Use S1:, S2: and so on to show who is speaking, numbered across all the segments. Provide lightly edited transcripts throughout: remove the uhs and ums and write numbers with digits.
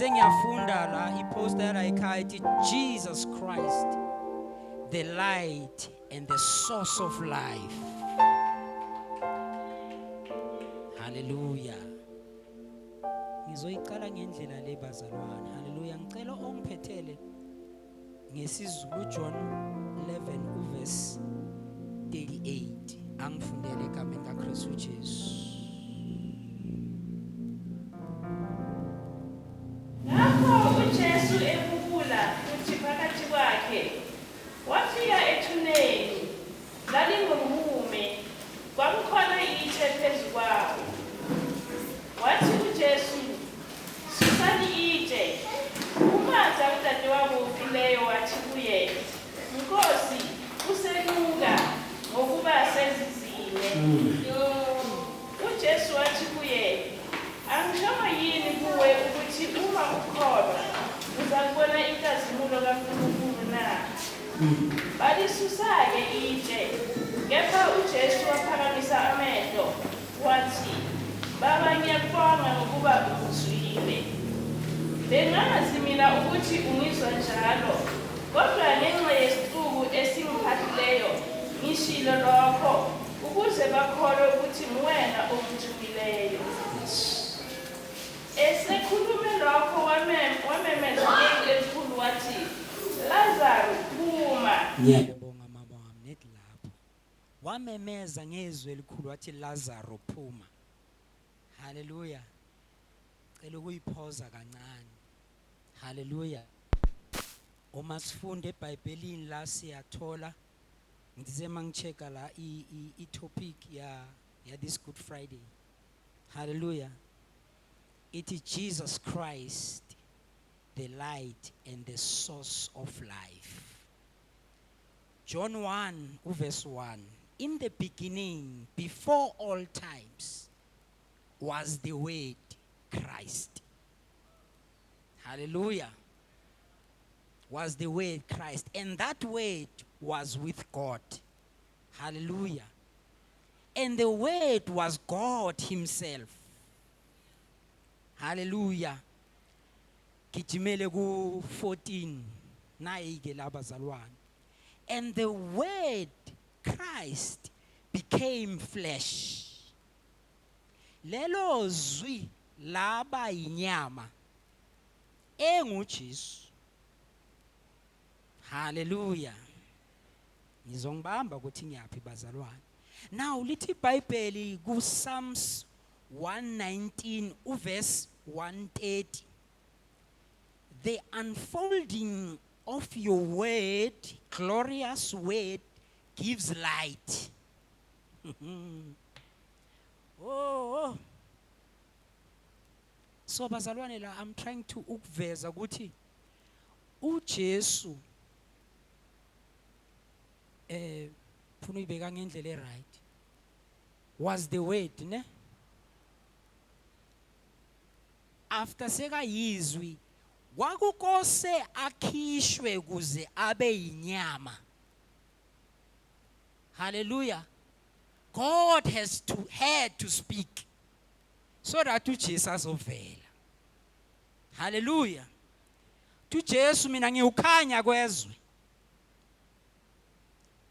S1: ngize ngiyafunda la iposter la ekhaya ithi Jesus Christ, the light and the source of life. Hallelujah. Ngizoyiqala ngendlela le bazalwane. Hallelujah. Ngicela ongiphethele ngesizulu John 11 uverse 38. Angifundele egameni kaKristu Jesu.
S2: Lapho uJesu ephupula futhi phakathi kwakhe wafika ethuneni lalingumhume kwamkhona itshe phezu kwawo. Wathi uJesu, susani itshe. UMatha udadewabo ufileyo wathi kuye, Nkosi, usenuka ngokuba sezizile. uJesu wathi kuye, angishongo yini kuwe ukuthi uma ukholwa uzakubona inkazimulo kaNkulunkulu na? Balisusa-ke itshe, kepha uJesu waphakamisa amehlo wathi, Baba, ngiyakubonga ngokuba ungizwile. Bengazi mina ukuthi ungizwa njalo, kodwa ngenxa yesixuku esingiphathileyo ngishilo lokho ukuze bakholwe ukuthi nguwena ongithumileyo. Esekhulume lokho wamemeza ngezwi elikhulu wathi, Lazaro, phuma.
S1: Ngiyabonga mama wami nethi lapho. Wamemeza ngezwi elikhulu wathi Lazaro phuma. Hallelujah. Cela ukuyiphoza kancane. Hallelujah. Uma sifunde eBhayibhelini la siyathola ngize mangicheka la I topic ya this Good Friday. Hallelujah. It is Jesus Christ, the light and the source of life. John 1 verse 1. In the beginning, before all times, was the Word, Christ. Hallelujah. Was the Word, Christ. And that Word was with God. Hallelujah. And the Word was God Himself. Hallelujah. Gijimele ku 14 nayike labazalwane. And the Word, Christ, became flesh. Lelo zwi laba inyama enguJesu. Hallelujah. Ngizongibamba ukuthi ngiyaphi bazalwane. Now lithi iBhayibheli ku Psalms 119 uverse 130. The unfolding of your word, glorious word, gives light. Oh. So bazalwane la, I'm trying to ukuveza ukuthi uJesu funa uyibeka ngendlela right was the word, ne? After sekayizwi kwakukose akhishwe kuze abe inyama. Hallelujah. God had to speak so that uJesu ovela. Hallelujah. uJesu mina ngiukhanya kwezwe.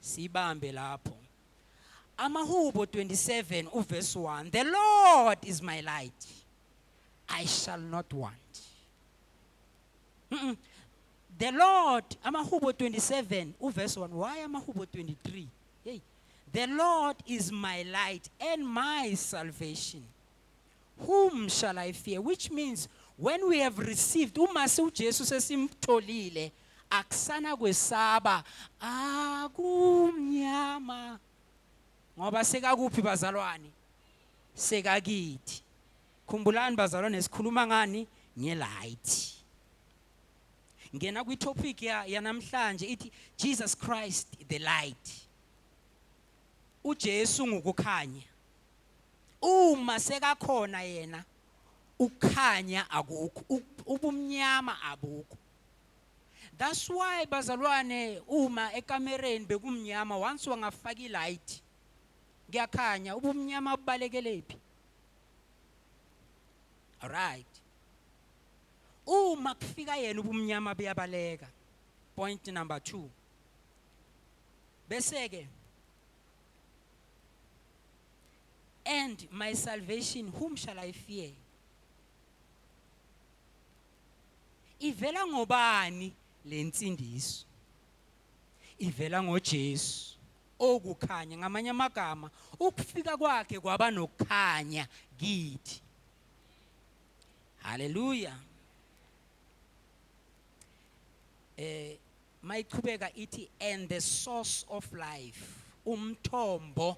S1: Sibambe lapho. Amahubo 27 uverse 1. The Lord is my light. I shall not want. The Lord, Amahubo 27 uverse 1. Why Amahubo 23? Hey. The Lord is my light and my salvation. Whom shall I fear? Which means when we have received, umase uJesu sesimtholile, akusana kwesaba, akumnyama. Ngoba sekakuphi bazalwane? Sekakithi. Khumbulani bazalwane sikhuluma ngani? Ngelight. Ngena kwi topic ya namhlanje ithi Jesus Christ the light. uJesu ngukukhanya. Uma sekakhona yena ukhanya akukho, ubumnyama abukho. That's why bazalwane uma ekamereni bekumnyama once wangafaka ilight kuyakhanya ubumnyama bubalekelepi. Alright. uma kufika yena ubumnyama buyabaleka. Point number 2. Bese ke, and my salvation, whom shall I fear? Ivela ngobani lensindiso? Ivela ngoJesu okukhanya, ngamanye amagama ukufika kwakhe kwaba nokukhanya kithi. Hallelujah. Mayiqhubeka ithi, and the source of life, umthombo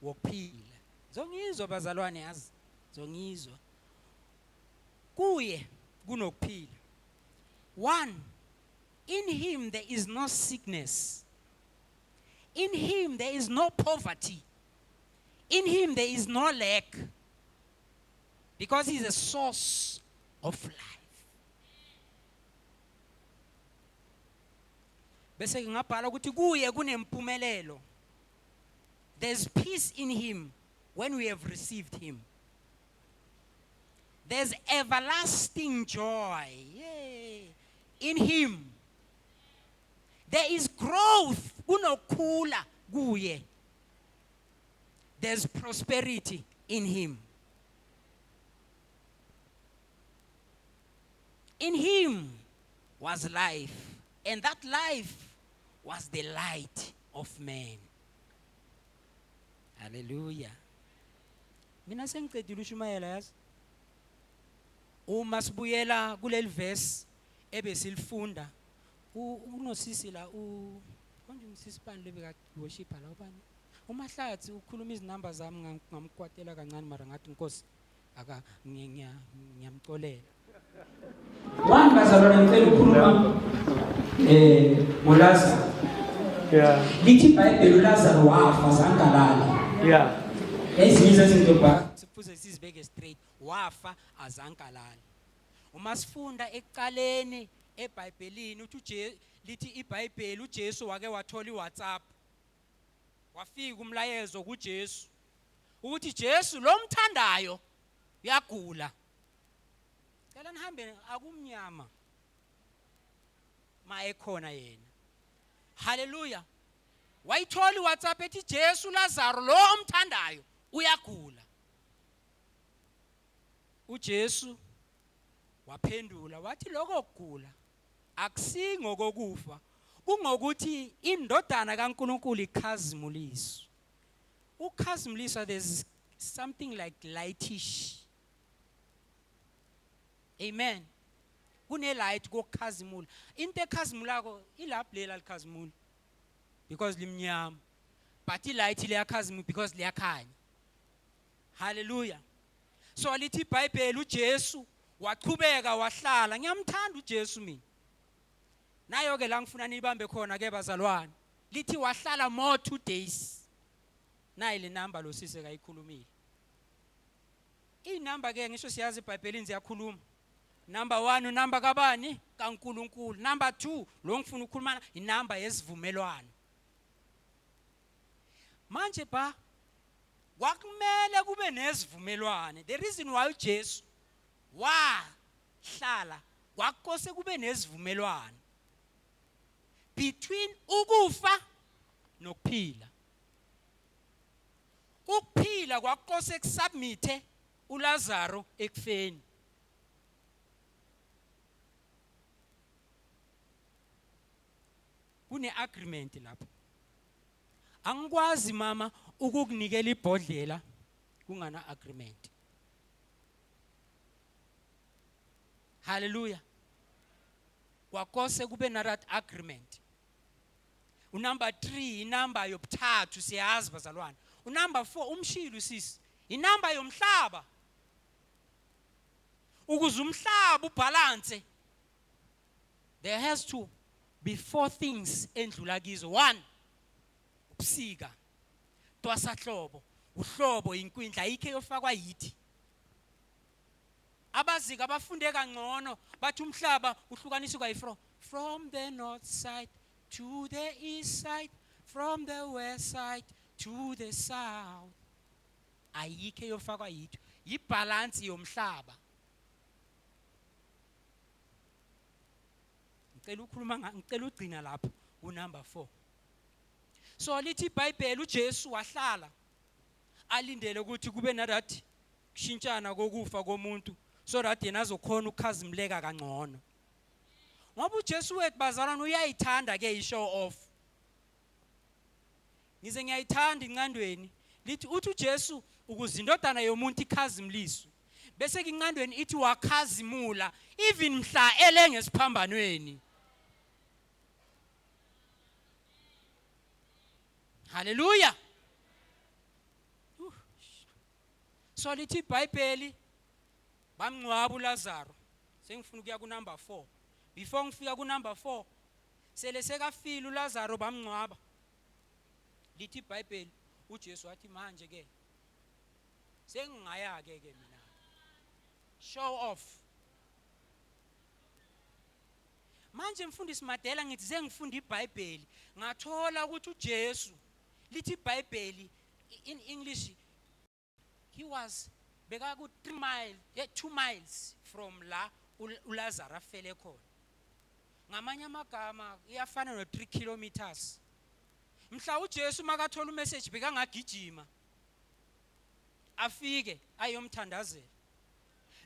S1: wokuphila. Zongizwa bazalwane yazi, zongizwa. Kuye kunokuphila. 1, in him there is no sickness. In him there is no poverty. In him there is no lack. Because he's a source of life. Bese ngabhala ukuthi kuye kunempumelelo. There's peace in him when we have received him. There's everlasting joy. Yay. In him. There is growth. Kunokhula kuye. There's prosperity in him. In him was life, and that life was the light of man. Hallelujah. Mina sengicedile ushumayela yazi. Uma sibuyela kuleli verse ebesilifunda, unosisi la konje unsisi bani lebeka worship la ubani. UMahlathi ukhuluma izinamba zami ngamkwatela kancane mara ngathi inkosi aka ngiyamcolela. One bazalwane ngicela ukukhuluma ngoLazarus.
S3: Yeah.
S1: Lithi iBhayibheli uLazarus wafa azangalala.
S3: Yeah.
S1: Ezinye izinto ba sifuze sizibeke straight, wafa azangalala. Uma sifunda ekuqaleni eBhayibhelini uthi lithi iBhayibheli uJesu wake wathola iWhatsApp. Wafika umlayezo kuJesu ukuthi Jesu lo mthandayo uyagula. Cela nihambe akumnyama ma ekhona yena. Hallelujah. Wayithola iWhatsApp ethi Jesu Lazarus lo omthandayo uyagula. uJesu waphendula wathi lokho kugula akusingo kokufa, kungokuthi indodana kaNkulunkulu ikhazimuliswa. Ukhazimuliswa, there's something like lightish. Amen. Kune light kokukhazimula. Into ekhazimulako ilabhlela likhazimula because limnyama, but ilight liyakhazimula because liyakhanya. Hallelujah. So lithi iBhayibheli uJesu waqhubeka wahlala. Ngiyamthanda uJesu mina. Nayo ke la ngifuna nibambe khona ke bazalwane. Lithi wahlala more 2 days. Nayi le number lo sise kayikhulumile. Inamba ke ngisho siyazi iBhayibhelini ziyakhuluma. Number 1 unamba kabani? kaNkulunkulu. Number 2 lo ngifuna ukukhuluma inamba yesivumelwano. Manje ba kwakumele kube nesivumelwano. The reason why uJesu wahlala kwakose kube nesivumelwano between ukufa nokuphila. Ukuphila kwakose kusubmite uLazarus ekufeni. Kune agreement lapho. Angikwazi mama ukukunikela ibhodlela kungana agreement. Hallelujah. Kwakose kube na that agreement. Unumber 3 inamba yobuthathu siyazi bazalwane. Unumber 4 umshilo sisi inamba yomhlaba. Ukuze umhlaba ubalance, there has to be 4 things endlula kizo. 1, ubusika, twasahlobo, uhlobo inkwindla ayikho yofakwa yithi. Abazika bafunde kangcono bathi umhlaba uhlukaniswa from the north side to the east side, from the west side to the south. Ayikho yofakwa yithi. Yibalance yomhlaba. ngicela ugcina lapho unumber 4. So lithi iBhayibheli uJesu wahlala alindele ukuthi kube nadathi kushintshana kokufa komuntu so that yena azokhona ukukhazimleka kangcono. Ngoba uJesu wethu bazalwane uyayithanda ke i-show off. Ngize ngiyayithanda incandweni lithi uthi uJesu ukuze indodana yomuntu ikhazimliswe. Bese incandweni ithi wakhazimula even mhla elengesiphambano. Hallelujah. So lithi iBhayibheli bamngcwaba uLazaro. Sengifuna ukuya ku number 4. Before ngifika ku number 4, sele sekafile uLazaro bamngcwaba. Lithi iBhayibheli uJesu wathi manje ke sengingaya ke mina. Show off. Manje mfundisi Madela ngithi sengifunda iBhayibheli ngathola ukuthi uJesu lithi iBhayibheli in English he was beka ku 2 miles from la uLazaro afele khona. Ngamanye amagama iyafana no 3 kilometers. Mhla uJesu makathola umessage beka ngagijima afike ayomthandazela.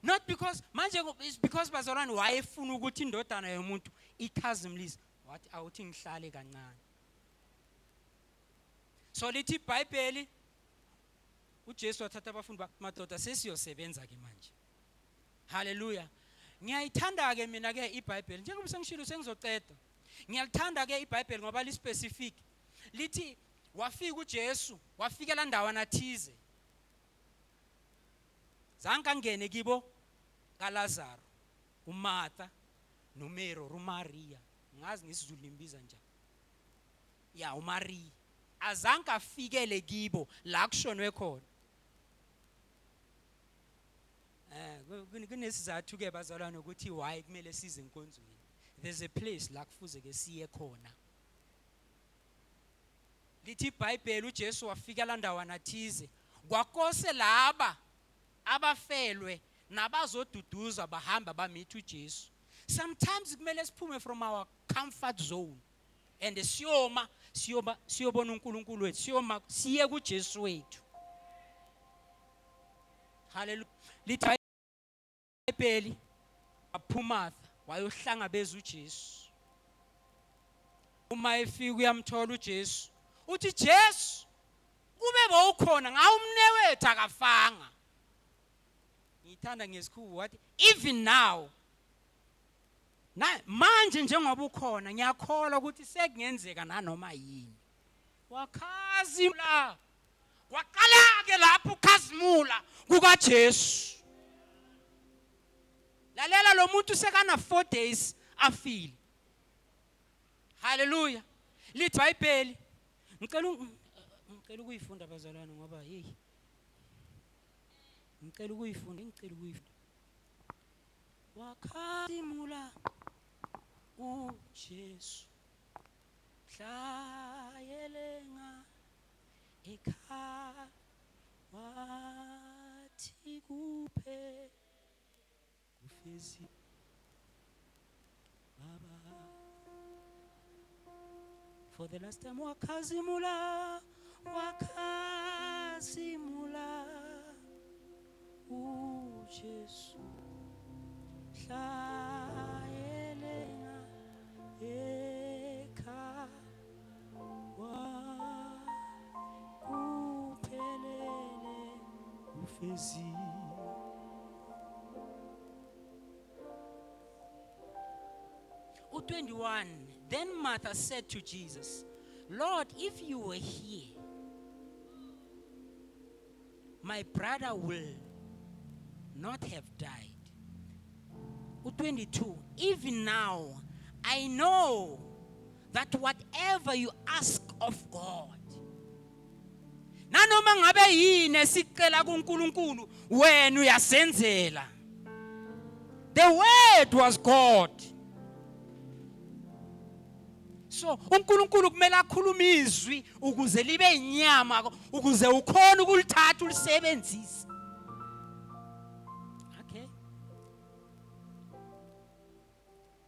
S1: Not because manje it's because bazalwane wayefuna ukuthi indodana yomuntu ikhazimlise wathi awuthi ngihlale kancane. So lithi iBhayibheli uJesu wathatha abafundi madoda sesiyosebenza ke manje. Hallelujah. Ngiyayithanda ke mina ke iBhayibheli njengoba sengishilo sengizoceda. Ngiyalithanda ke iBhayibheli ngoba li specific. Lithi wafika uJesu wafika la ndawana thize. Zanka ngene kibo kaLazaro, uMartha noMary uMaria. Ngazi ngisizulu imbiza njani. Ya uMaria. Azanka afikele kibo la kushonwe khona. Kunesizathu ke bazalwane ukuthi why kumele size enkonzweni. There's a place la kufuze ke siye khona. Lithi iBhayibheli uJesu wafika la ndawana thize. Kwakose laba abafelwe nabazoduduza bahamba bamitha uJesu. Sometimes kumele siphume from our comfort zone and siyobona uNkulunkulu wethu siyoma siye kuJesu wethu. Hallelujah. Lithi iBhayibheli aPhumatha wayohlangabeza uJesu. Uma efika uyamthola uJesu uthi Jesu kube bowukhona ngawumnewethu akafanga. Ngithanda ngesikhuwa wathi even now na manje njengoba ukhona ngiyakholwa ukuthi sekungenzeka nanoma yini. Wakhazimula waqala ke lapho ukhazimula kukaJesu. Lalela lo muntu sekana 4 days afile. Hallelujah. Lithi iBhayibheli ngicela ukuyifunda bazalwane ngoba hey ngicela ukuyifunda wakhazimula uJesu hlayelenga ekhaya wathi kuphe kufezi baba for the last time wakhazimula uJesu hlayelenga ekhaya kuphelele kufezi. U21 Then Martha said to Jesus, Lord, if you were here, my brother will not have died. U22 Even now, I know that whatever you ask of God, nanoma ngabe yini esicela kuNkulunkulu wena uyasenzela. The word was God. So uNkulunkulu kumele akhulume izwi ukuze libe inyama ukuze ukhona ukulithatha ulisebenzise. Okay.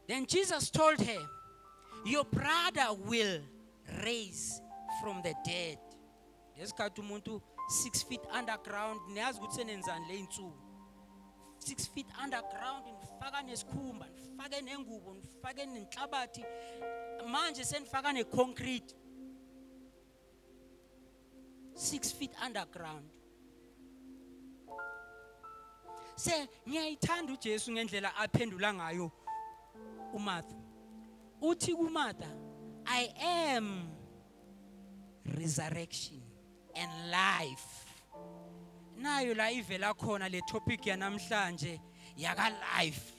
S1: Then Jesus told her, your brother will raise from the dead. Lesikhathi umuntu 6 feet underground, niyazi ukuthi senenzani le insuku. 6 feet underground, nifaka nesikhumba, nifake nengubo, nifake nenhlabathi, manje senifaka neconcrete. 6 feet underground. Ngiyayithanda uJesu ngendlela aphendula ngayo uMartha. Uthi kuMartha, I am resurrection and life. Nayo la ivela khona le topic yanamhlanje yaka life.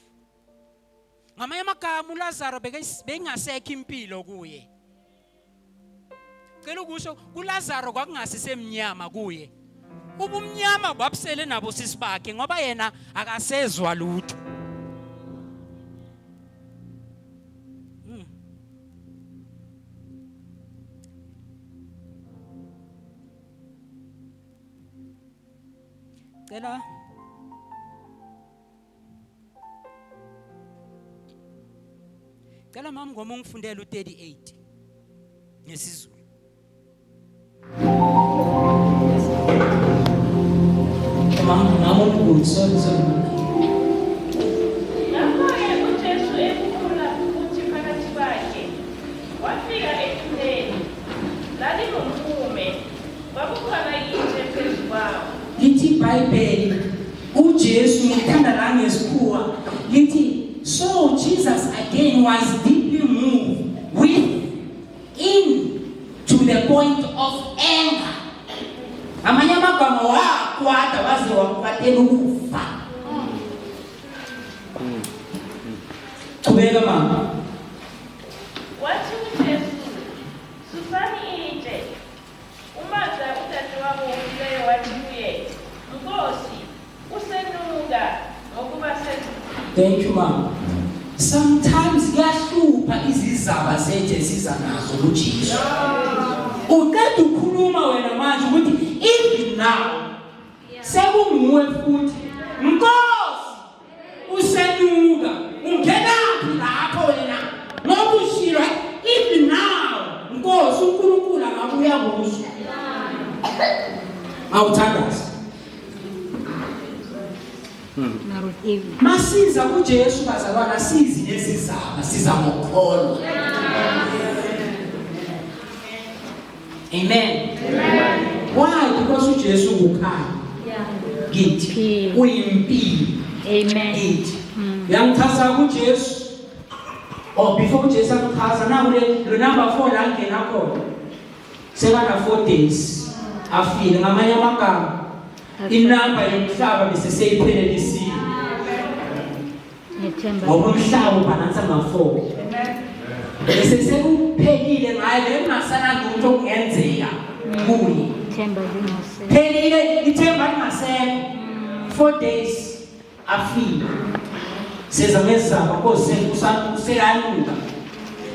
S1: Ngamanye amagama uLazaro bengasekho impilo kuye. Cela ukusho kuLazaro kwakungasisemnyama kuye. Ubumnyama babusele nabo sisibakhe ngoba yena akasezwa lutho. Cela mama ngoma ngifundela u38 ngesizulu. Mama umuntu sorry.
S2: Lapho-ke uJesu ekhula ukuthi phakathi kwakhe wafika ethuneni lalinomhume kwakukhona itshe phezu kwawo.
S1: Lithi iBhayibheli uJesu ngithanda la ngesikhuwa lithi so Jesus again was deeply moved within to the point of anger. Amanye amagama wakwada waze wakuphathela ukufa. Kubeka mama.
S2: Wathi uJesu, susani itshe. uMartha udadewabo ufileyo wathi kuye, Nkosi, usenuka ngokuba sezifile.
S1: Thank you, mama. Sometimes kuyahlupha izizaba zethu esiza nazo kuJesu. Uqeda ukukhuluma wena manje ukuthi even now sekunguwe futhi. Nkosi, usenuka. Ungenaphi lapho wena? Ngoba ushilo even now. Nkosi uNkulunkulu akabuya kuzo. Awuthandaza. Masiza kuJesu bazalwana sizi lesizaba siza ngokholwa. Amen. Why? Because uJesu ukhaya. Ngithi uyimpilo.
S3: Amen.
S1: Uyangithatha kuJesu. Or before uJesu akuthatha naku le number 4 la ngena khona. Sekana 4 days afile ngamanye amagama. Inamba yomhlaba bese seyiphelelisiwe. Ngoba umhlaba ubhalansa nga4. Bese sekuphelile ngayo engasana lutho okungenzeka kuye.
S3: Ithemba lingasekho.
S1: Phelile ithemba lingasekho. 4 days afile. Seza ngezaba Nkosi uselanuka.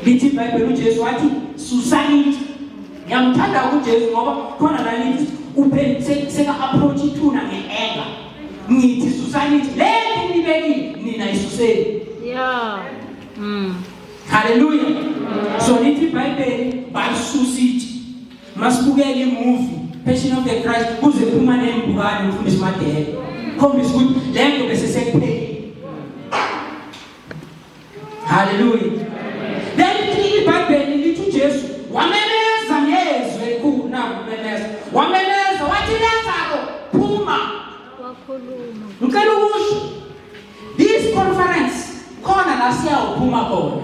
S1: Lithi iBhayibheli uJesu wathi susanithi. Ngiyamthanda uJesu ngoba khona la lithi seka approach ithuna ngeanger. Ngithi susanithi le nibekile nina isuseni.
S3: Yeah.
S1: Hallelujah. So lithi iBhayibheli balisusithi. Masibukele imovie Passion of the Christ kuze kuphuma nembukane ufundisa imadele. Khombisa ukuthi lento bese sekuphelile. Hallelujah. Then iBhayibheli lithi uJesu wamemeza ngezwe kuna kumemeza. Wamemeza wathi Lazaro phuma.
S3: Wakhuluma.
S1: Ngicela ukusho this conference khona la siyawuphuma khona.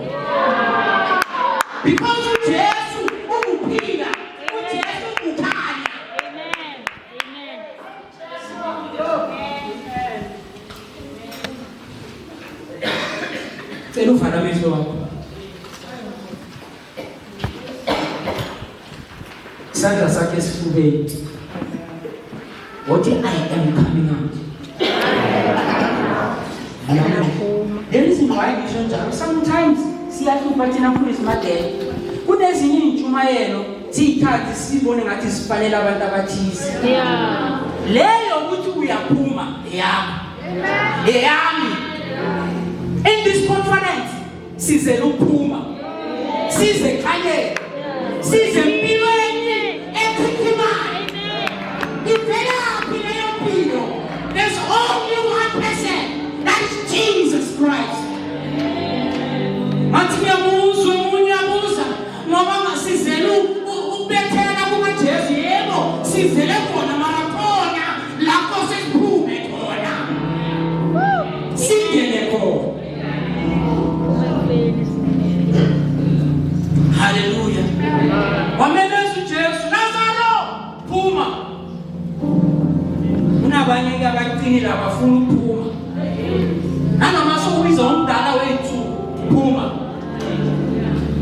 S1: Because uJesu ukuphila, uJesu ukukhanya.
S3: Amen.
S1: Cela uvala amehlo wakho. Isandla sakhe esifubeni. What I am coming out. There is why sometimes siyahlupha thina mfundisi madele. Kunezinye intshumayelo zithathe sibone ngathi sifanele abantu abathize.
S3: Yeah.
S1: Leyo ukuthi uyaphuma yami. Yami. In this conference sizele ukuphuma, size ekhayeni, size empilweni ekhikhimayo. Ivelaphi leyo mpilo? There's only one person, that is Jesus Christ. Athi ngiyabuzwa, omunye abuza, ngoba ngasizele ukubethela kumaJesu. Yebo, sizele khona mara khona lapho sesiphume khona. Singene khona. Hallelujah. Wameneza uJesu, Lazaro, phuma. Kunabanye ke abaqinile abafuna ukuphuma. Nanoma sokubiza umdala wethu, phuma.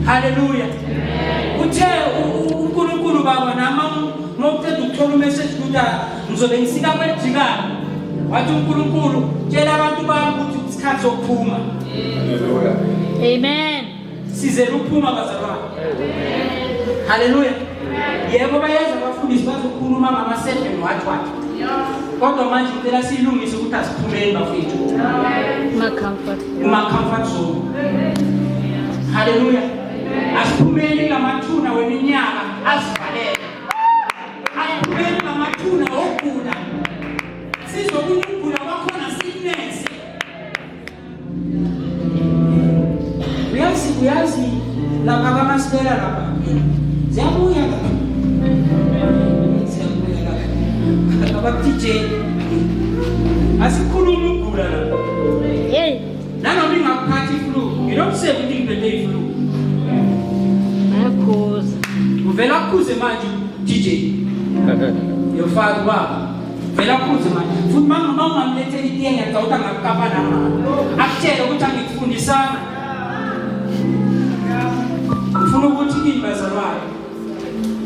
S1: Hallelujah. Uthe uNkulunkulu baba nama ngokuceda ukuthola umessage ukuthi ngizobe ngisika kwejikana. Wathi uNkulunkulu tshela abantu bami ukuthi isikhathi sokuphuma.
S3: Amen.
S1: Sizele ukuphuma bazalwane. Hallelujah. Yebo bayeza abafundisi bazokhuluma ngama-7 what. Kodwa manje ngicela silungise ukuthi asiphumeni bafethu. Kuma-comfort zone. Hallelujah. Asiphumeni ngamathuna weminyaka asivalele. Asiphumeni ngamathuna okugula. Sizokuna ukugula kwakhona sikunese. Uyazi lapha kaMastela lapha. Ziyabuya lapha. Aba-DJ. Asikhulumi ukugula lapha.
S3: Hey.
S1: Nanoma ingakuphathi flu, you don't say ukuthi ngiphethe flu.
S3: Ayakhuza.
S1: Uvela kuze manje DJ. Yofaka baba. Vela kuze manje. Futhi mama ungamlethela itiye ngiyacawuta ngakukapa nama. Akutshela ukuthi angikufundisana. Ufuna ukuthi kimi bazalwane.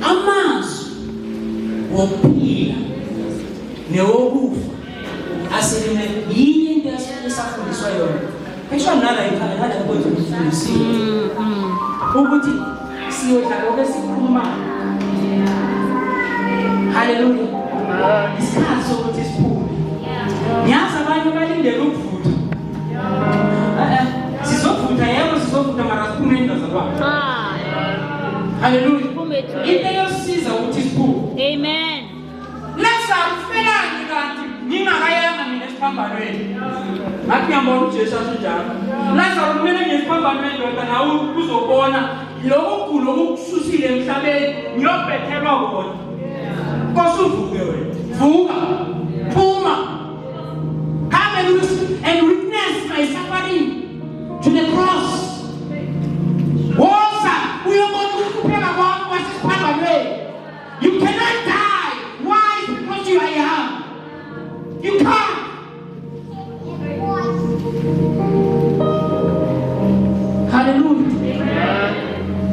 S1: Amazwi wokuphila newokufa aselimele yini into esafundiswa yona. Esho nala ekhaya nala inkonzo ngifundisile. Ukuthi siyodlala okwesikhuluma. Hallelujah. Isikhathi sokuthi siphume. Ngiyazi abanye balindele ukuvutha. Sizovutha yebo sizovutha mara siphume endazalwane. Hallelujah. Into yosiza ukuthi siphume.
S3: Amen.
S1: Lazaro ufelani kanti ngingakayanga mina esiphambanweni. Ngathi ngiyambona uJesu asinjalo. Lazaro kumele ngesiphambanweni ndoda nawe uzobona lokho kulo okukususile emhlabeni ngiyobethelwa kona. Nkosi uvuke wena. Vuka. Phuma. Come and witness my suffering to the cross. Woza uyobona ukuphela kwakho kwasesiphambanweni. You cannot die. Why? Because you are young. You can't. Hallelujah.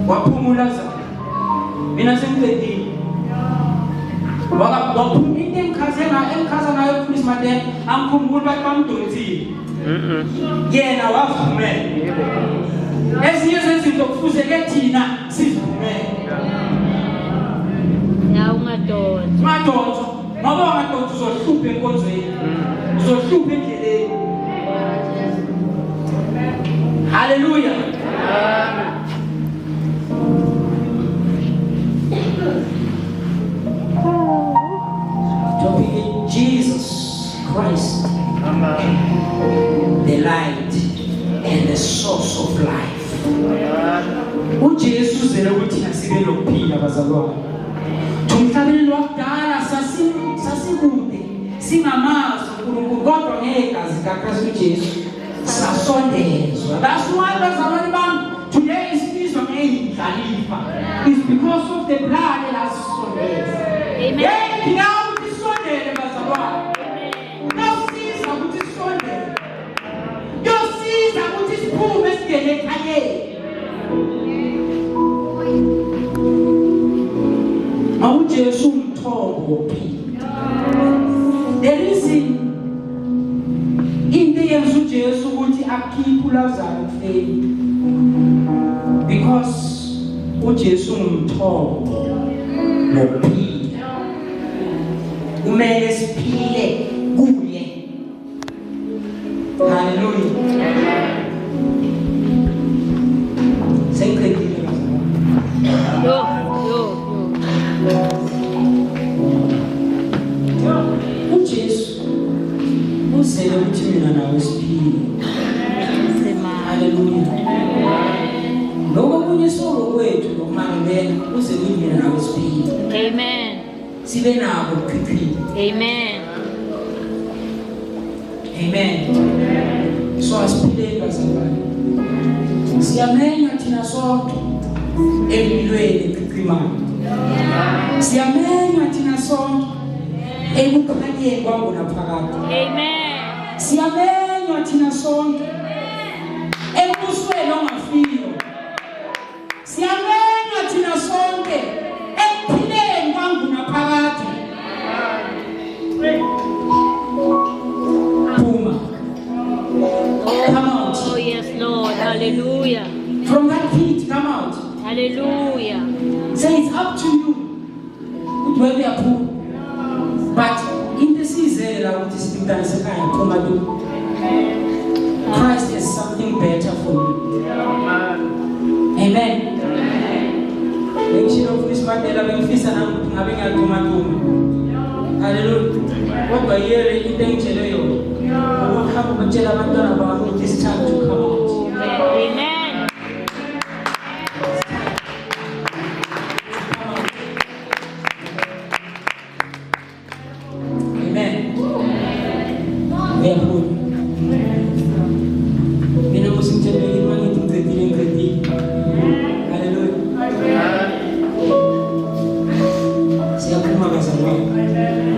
S1: Waphumula Lazaro. Mina sengicedile. Waphumula into emkhaza ngayo uPhilip Mandela angikhumbula bathi bamdonsile. Yena wavumela. Ezinye zezinto kufuze thina sizivumele.
S3: Ungadonsa.
S1: Ungadonsa. Ngoba ungadonsa uzohlupha enkonzweni. Uzohlupha endleleni. Hallelujah. Topic Jesus Christ. The light and the source of life. uJesu zele ukuthi asibe lokuphila bazalwane. Tumhlabeni wakudala sasikude singamazi uNkulunkulu kodwa ngegazi kaKristu Jesu sasondezwa. That's why bazalwane bami today isibizwa ngeyindlalifa. It's because of the blood that has sondezwa.
S3: Amen.
S1: Now isondele bazalwane. Yosiza ukuthi isondele. Yosiza ukuthi siphume singene ekhayeni. uJesu umthombo wokuphila. The reason into yenza uJesu ukuthi akhiphe uLazaro kufeni because uJesu umthombo wokuphila. Kumele siphile kuye. Hallelujah. lokho kunyisolo kwethu lokumangena uze kuyimina nawe siphile.
S3: Amen.
S1: Sibe nabo ukuphiphila.
S3: Amen.
S1: Amen. So asiphile bazalwane. Siyamenya thina sonke empilweni ephiphimana. Siyamenya thina sonke ekukhanyeni kwangona phakathi.
S3: Amen.
S1: Siyamenya thina sonke ebusweni ongafika. Siyamenya thina sonke ekuphileni kwangona phakathi. Puma. Come out.
S3: Oh, yes, Lord. Hallelujah.
S1: From that pit, come out.
S3: Hallelujah.
S1: Say it's up to you. Where we are poor. But in the season, I want to speak that Christ has something better for you. Amen. Hallelujah. What by year in the this time to come out.
S3: Amen.
S1: Amen. We are good. Mina musimtshele imani tumzekile ngqedile. Hallelujah. Siyaphuma bazalwane.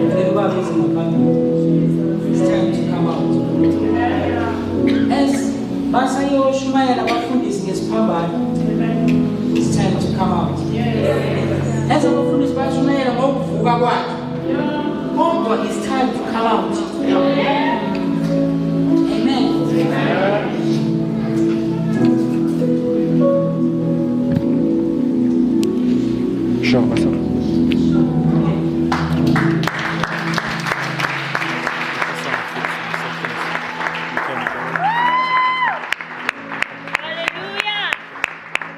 S1: Ngeke babe izingaphambi. It's time to come out. As basayoshumayela abafundisi ngesiphambano. It's time to come out. As abafundisi bashumayela ngokuvuka kwakhe. Kodwa it's time to come out. Amen.
S4: Sure,